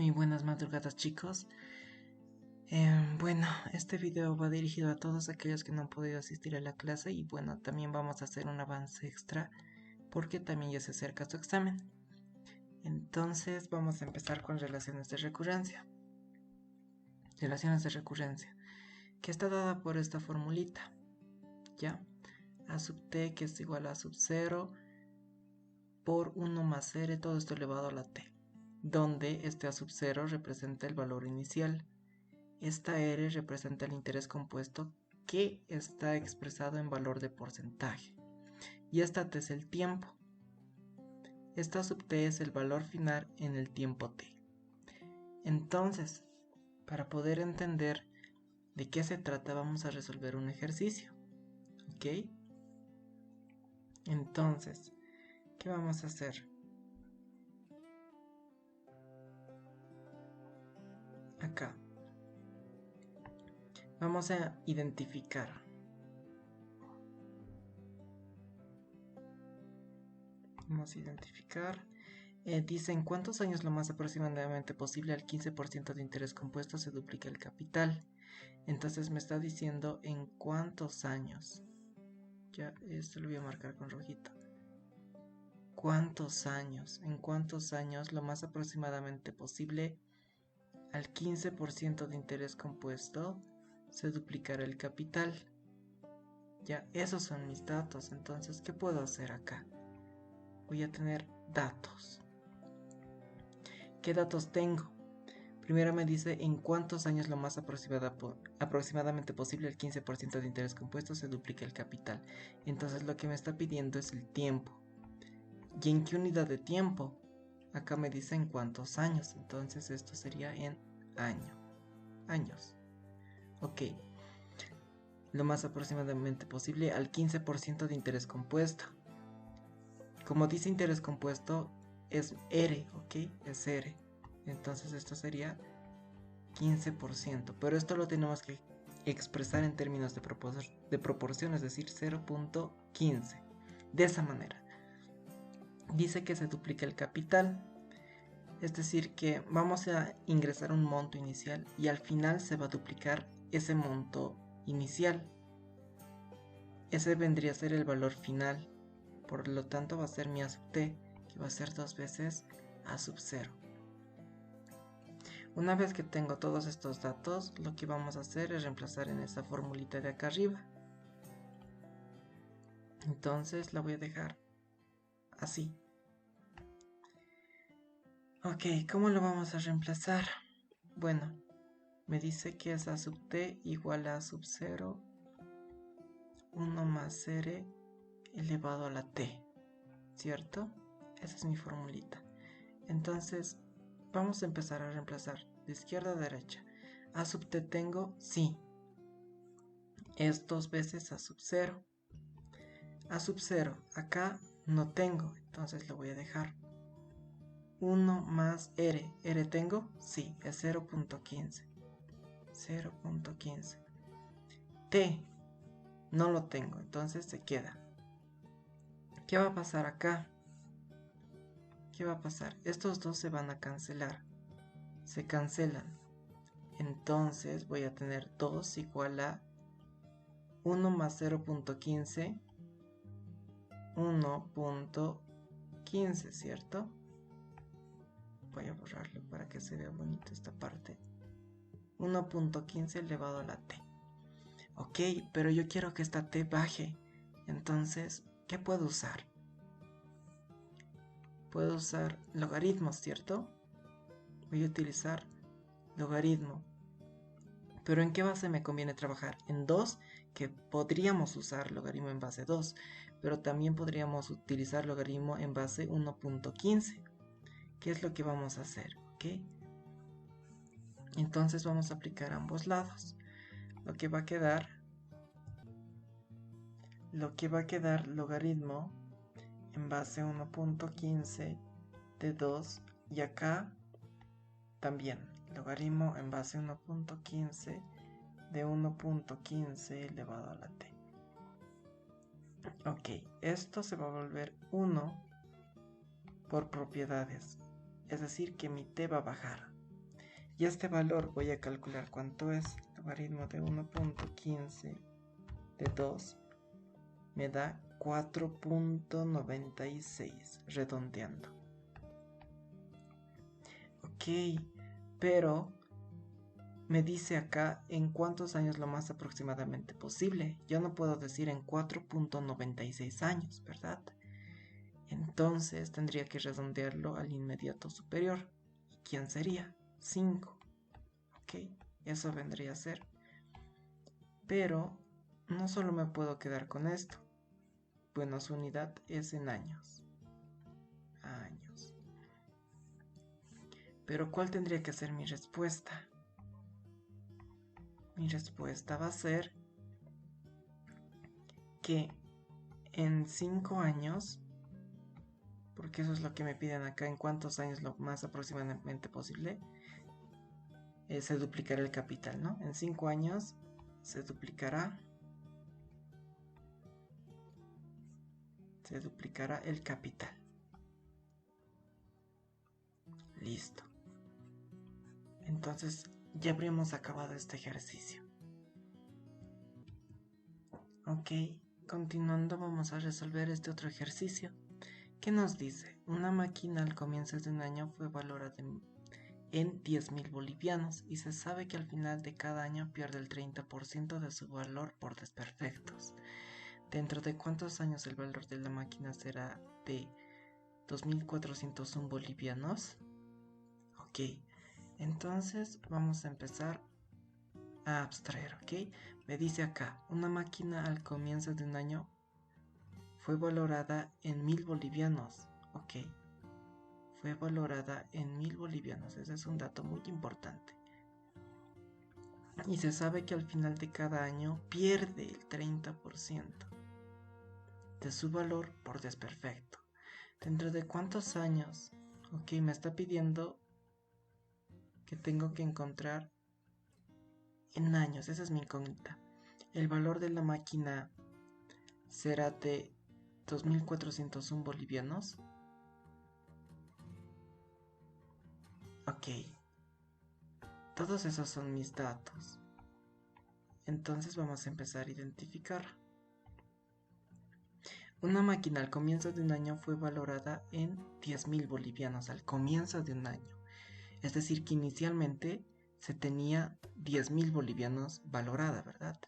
Muy buenas madrugadas, chicos. Bueno, este video va dirigido a todos aquellos que no han podido asistir a la clase y bueno, también vamos a hacer un avance extra porque también ya se acerca su examen. Entonces vamos a empezar con relaciones de recurrencia. Relaciones de recurrencia, que está dada por esta formulita, ¿ya? A sub t, que es igual a sub 0 por 1 más r, todo esto elevado a la t, donde este a sub 0 representa el valor inicial. Esta R representa el interés compuesto que está expresado en valor de porcentaje. Y esta T es el tiempo. Esta sub T es el valor final en el tiempo T. Entonces, para poder entender de qué se trata, vamos a resolver un ejercicio. ¿Ok? Entonces, ¿qué vamos a hacer? Acá. Vamos a identificar. Dice, ¿en cuántos años lo más aproximadamente posible al 15% de interés compuesto se duplica el capital? Entonces me está diciendo en cuántos años. Ya, esto lo voy a marcar con rojito. ¿Cuántos años? ¿En cuántos años lo más aproximadamente posible al 15% de interés compuesto se duplicará el capital? Ya, esos son mis datos. Entonces, ¿qué puedo hacer acá? Voy a tener datos. ¿Qué datos tengo? Primero me dice en cuántos años lo más aproximadamente posible el 15% de interés compuesto se duplica el capital. Entonces lo que me está pidiendo es el tiempo. ¿Y en qué unidad de tiempo? Acá me dice en cuántos años. Entonces esto sería en años. Ok. Lo más aproximadamente posible al 15% de interés compuesto. Como dice interés compuesto es R, ok, es R. Entonces esto sería 15%, pero esto lo tenemos que expresar en términos de proporción, es decir, 0.15. De esa manera. Dice que se duplica el capital, es decir, que vamos a ingresar un monto inicial y al final se va a duplicar ese monto inicial. Ese vendría a ser el valor final, por lo tanto va a ser mi a sub t, que va a ser 2 veces a sub 0. Una vez que tengo todos estos datos, lo que vamos a hacer es reemplazar en esta formulita de acá arriba. Entonces la voy a dejar así. Ok, ¿cómo lo vamos a reemplazar? Bueno, me dice que es a sub t igual a sub 0, 1 más r elevado a la t, ¿cierto? Esa es mi formulita. Entonces, vamos a empezar a reemplazar de izquierda a derecha. A sub t tengo, sí, es 2 veces a sub 0. A sub 0, acá no tengo, entonces lo voy a dejar. 1 más r. ¿R tengo? Sí, es 0.15. 0.15. T no lo tengo, entonces se queda. ¿Qué va a pasar acá? ¿Qué va a pasar? Estos dos se van a cancelar. Se cancelan. Entonces voy a tener 2 igual a 1 más 0.15. 1.15, ¿cierto? Voy a borrarlo para que se vea bonito esta parte. 1.15 elevado a la t. Ok, pero yo quiero que esta t baje. Entonces, ¿qué puedo usar? Puedo usar logaritmos, ¿cierto? Voy a utilizar logaritmo. Pero ¿en qué base me conviene trabajar? En 2, que podríamos usar logaritmo en base 2, pero también podríamos utilizar logaritmo en base 1.15. ¿Qué es lo que vamos a hacer? ¿Ok? Entonces vamos a aplicar ambos lados. Lo que va a quedar logaritmo en base 1.15 de 2 y acá también logaritmo en base 1.15 de 1.15 elevado a la t. Ok, esto se va a volver 1 por propiedades, es decir que mi t va a bajar. Y este valor voy a calcular cuánto es. Logaritmo de 1.15 de 2 me da 4.96, redondeando. Ok, pero me dice acá en cuántos años lo más aproximadamente posible. Yo no puedo decir en 4.96 años, ¿verdad? Entonces tendría que redondearlo al inmediato superior. ¿Y quién sería? 5. Ok, eso vendría a ser. Pero no solo me puedo quedar con esto. Bueno, su unidad es en años. Años. Pero ¿cuál tendría que ser mi respuesta? Mi respuesta va a ser que en 5 años, porque eso es lo que me piden acá, en cuántos años lo más aproximadamente posible, se duplicará el capital, ¿no? En 5 años se duplicará el capital. Listo. Entonces ya habríamos acabado este ejercicio. Ok, continuando vamos a resolver este otro ejercicio. ¿Qué nos dice? Una máquina al comienzo de un año fue valorada en 10.000 bolivianos y se sabe que al final de cada año pierde el 30% de su valor por desperfectos. ¿Dentro de cuántos años el valor de la máquina será de 2.401 bolivianos? Ok, entonces vamos a empezar a abstraer, ¿ok? Me dice acá, una máquina al comienzo de un año fue valorada en 1.000 bolivianos, ok. Fue valorada en 1.000 bolivianos, ese es un dato muy importante. Y se sabe que al final de cada año pierde el 30% de su valor por desperfecto. ¿Dentro de cuántos años? Ok, me está pidiendo que tengo que encontrar en años, esa es mi incógnita. El valor de la máquina será de 2.401 bolivianos. Ok, todos esos son mis datos. Entonces vamos a empezar a identificar. Una máquina al comienzo de un año fue valorada en 10.000 bolivianos al comienzo de un año. Es decir, que inicialmente se tenía 10.000 bolivianos valorada, ¿verdad?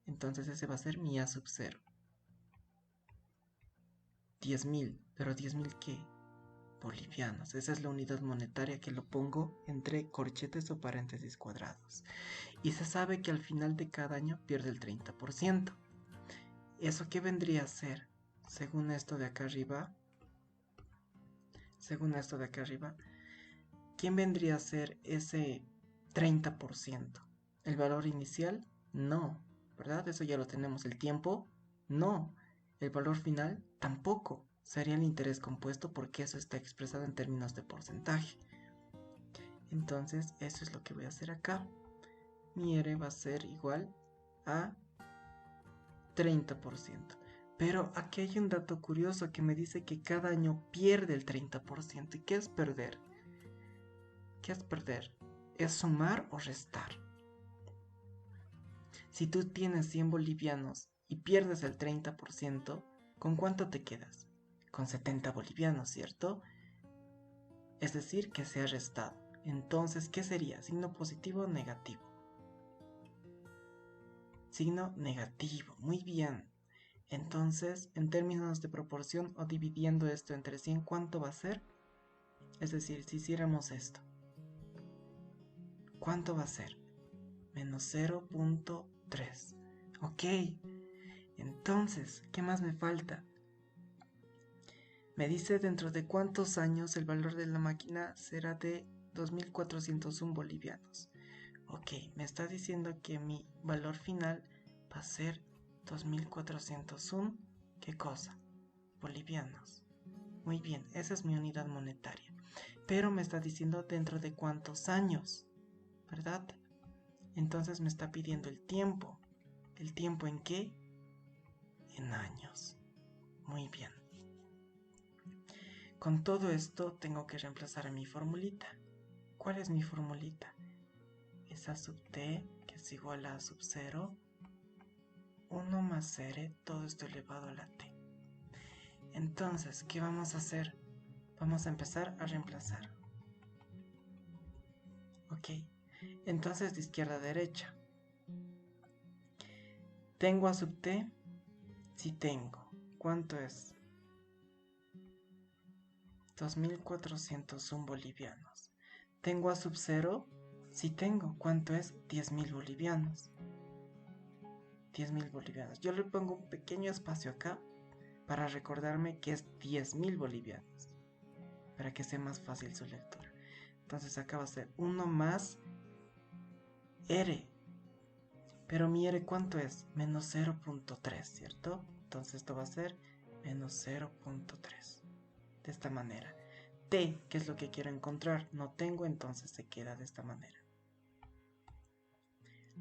Entonces ese va a ser mi A sub 0. 10.000, pero 10.000 ¿qué? Bolivianos. Esa es la unidad monetaria que lo pongo entre corchetes o paréntesis cuadrados. Y se sabe que al final de cada año pierde el 30%. ¿Eso qué vendría a ser? Según esto de acá arriba, ¿quién vendría a ser ese 30%? ¿El valor inicial? No, ¿verdad? Eso ya lo tenemos. ¿El tiempo? No. ¿El valor final? Tampoco. Sería el interés compuesto porque eso está expresado en términos de porcentaje. Entonces, eso es lo que voy a hacer acá. Mi R va a ser igual a 30%. Pero aquí hay un dato curioso que me dice que cada año pierde el 30%. ¿Y qué es perder? ¿Qué es perder? ¿Es sumar o restar? Si tú tienes 100 bolivianos y pierdes el 30%, ¿con cuánto te quedas? Con 70 bolivianos, ¿cierto? Es decir, que se ha restado. Entonces, ¿qué sería? ¿Signo positivo o negativo? Signo negativo, muy bien. Entonces, en términos de proporción o dividiendo esto entre 100, ¿cuánto va a ser? Es decir, si hiciéramos esto, ¿cuánto va a ser? Menos 0.3. Ok, entonces, ¿qué más me falta? Me dice dentro de cuántos años el valor de la máquina será de 2.401 bolivianos. Ok, me está diciendo que mi valor final va a ser 2.401, ¿qué cosa? Bolivianos. Muy bien, esa es mi unidad monetaria. Pero me está diciendo dentro de cuántos años, ¿verdad? Entonces me está pidiendo el tiempo. ¿El tiempo en qué? En años. Muy bien. Con todo esto tengo que reemplazar a mi formulita. ¿Cuál es mi formulita? es a sub t, que es igual a sub 0, 1 más r, todo esto elevado a la t. Entonces, ¿qué vamos a hacer? Vamos a empezar a reemplazar. Ok, entonces de izquierda a derecha. ¿Tengo a sub t? Sí tengo. ¿Cuánto es? 2.401 bolivianos. ¿Tengo a sub 0? Sí tengo. ¿Cuánto es? 10.000 bolivianos. 10.000 bolivianos. Yo le pongo un pequeño espacio acá para recordarme que es 10.000 bolivianos, para que sea más fácil su lectura. Entonces acá va a ser 1 más R. Pero mi R, ¿cuánto es? Menos 0.3, ¿cierto? Entonces esto va a ser menos 0.3. De esta manera. T, que es lo que quiero encontrar, no tengo, entonces se queda de esta manera.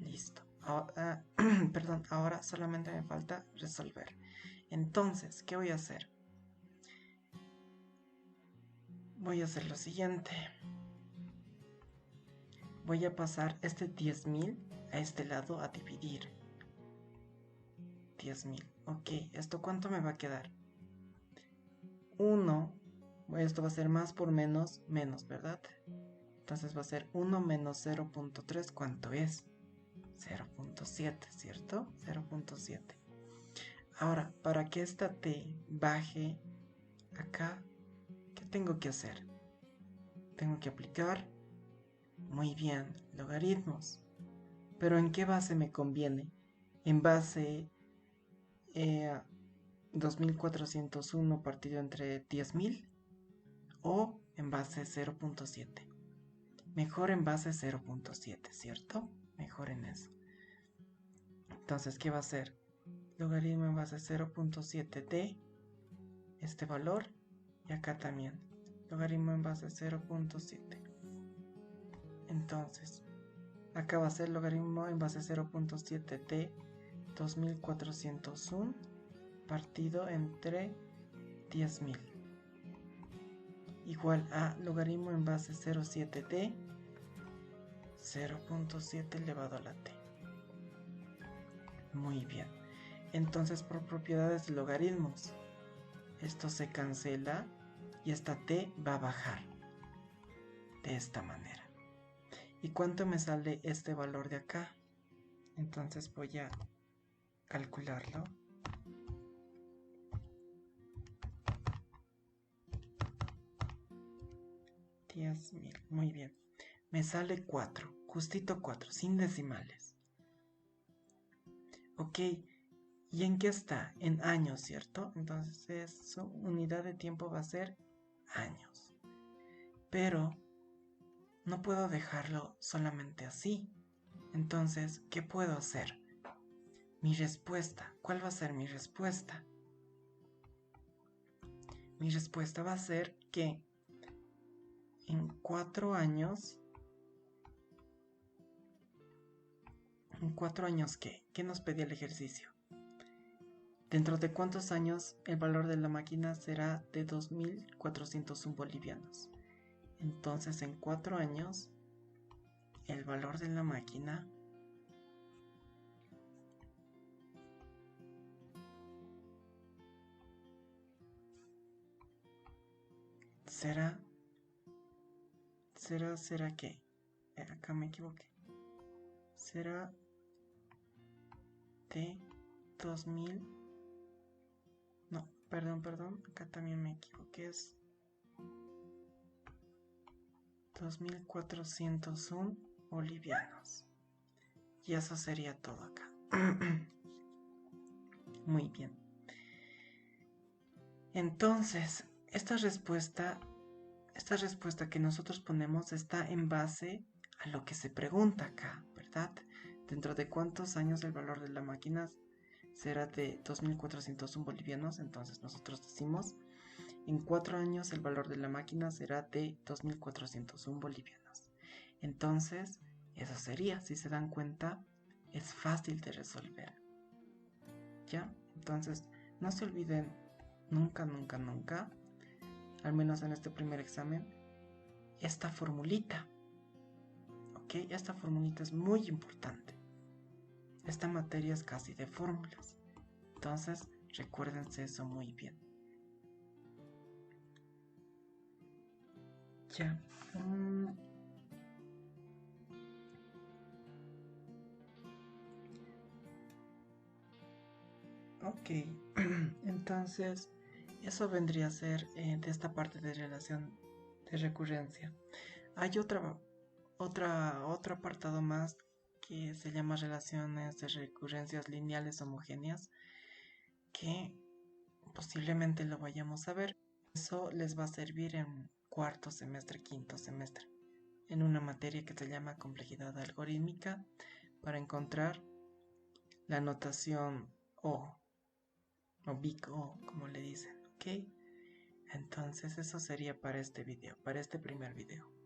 Listo. Ahora, perdón, ahora solamente me falta resolver. Entonces, ¿qué voy a hacer? Voy a hacer lo siguiente. Voy a pasar este 10.000 a este lado a dividir. 10.000. Ok, ¿esto cuánto me va a quedar? 1. Esto va a ser más por menos, menos, ¿verdad? Entonces va a ser 1 menos 0.3, ¿cuánto es? 0.7, ¿cierto? 0.7. Ahora, para que esta t baje acá, ¿qué tengo que hacer? Tengo que aplicar, muy bien, logaritmos. ¿Pero en qué base me conviene? ¿En base 2.401 partido entre 10.000? ¿O en base 0.7? Mejor en base 0.7, ¿cierto? Mejor en eso. Entonces, ¿qué va a ser? Logaritmo en base 0.7 de este valor, y acá también logaritmo en base 0.7. entonces acá va a ser logaritmo en base 0.7 de 2401 partido entre 10.000 igual a logaritmo en base 0.7 de 0.7 elevado a la t. Muy bien, entonces por propiedades de logaritmos esto se cancela y esta t va a bajar de esta manera. ¿Y cuánto me sale este valor de acá? Entonces voy a calcularlo. $10.000, muy bien. Me sale 4, justito 4, sin decimales. Ok, ¿y en qué está? En años, ¿cierto? Entonces su unidad de tiempo va a ser años. Pero no puedo dejarlo solamente así. Entonces, ¿qué puedo hacer? Mi respuesta. ¿Cuál va a ser mi respuesta? Mi respuesta va a ser que en 4 años... ¿En 4 años qué? ¿Qué nos pedía el ejercicio? ¿Dentro de cuántos años el valor de la máquina será de 2.401 bolivianos? Entonces en 4 años el valor de la máquina será ¿qué? Acá me equivoqué. Será de 2.000. No, perdón, acá también me equivoqué. Es 2.401 bolivianos. Y eso sería todo acá. Muy bien. Entonces, esta respuesta que nosotros ponemos está en base a lo que se pregunta acá, ¿verdad? ¿Dentro de cuántos años el valor de la máquina será de 2.401 bolivianos? Entonces nosotros decimos, en 4 años el valor de la máquina será de 2.401 bolivianos. Entonces, eso sería, si se dan cuenta, es fácil de resolver. ¿Ya? Entonces, no se olviden nunca, al menos en este primer examen, esta formulita. ¿ok? Esta formulita es muy importante. Esta materia es casi de fórmulas. Entonces, recuérdense eso muy bien. Ya. Ok. Entonces, eso vendría a ser de esta parte de relación de recurrencia. Hay otro apartado más que se llama relaciones de recurrencias lineales homogéneas, que posiblemente lo vayamos a ver. Eso les va a servir en cuarto semestre, quinto semestre, en una materia que se llama complejidad algorítmica, para encontrar la notación o Big O, como le dicen, ¿ok? Entonces eso sería para este video, para este primer video.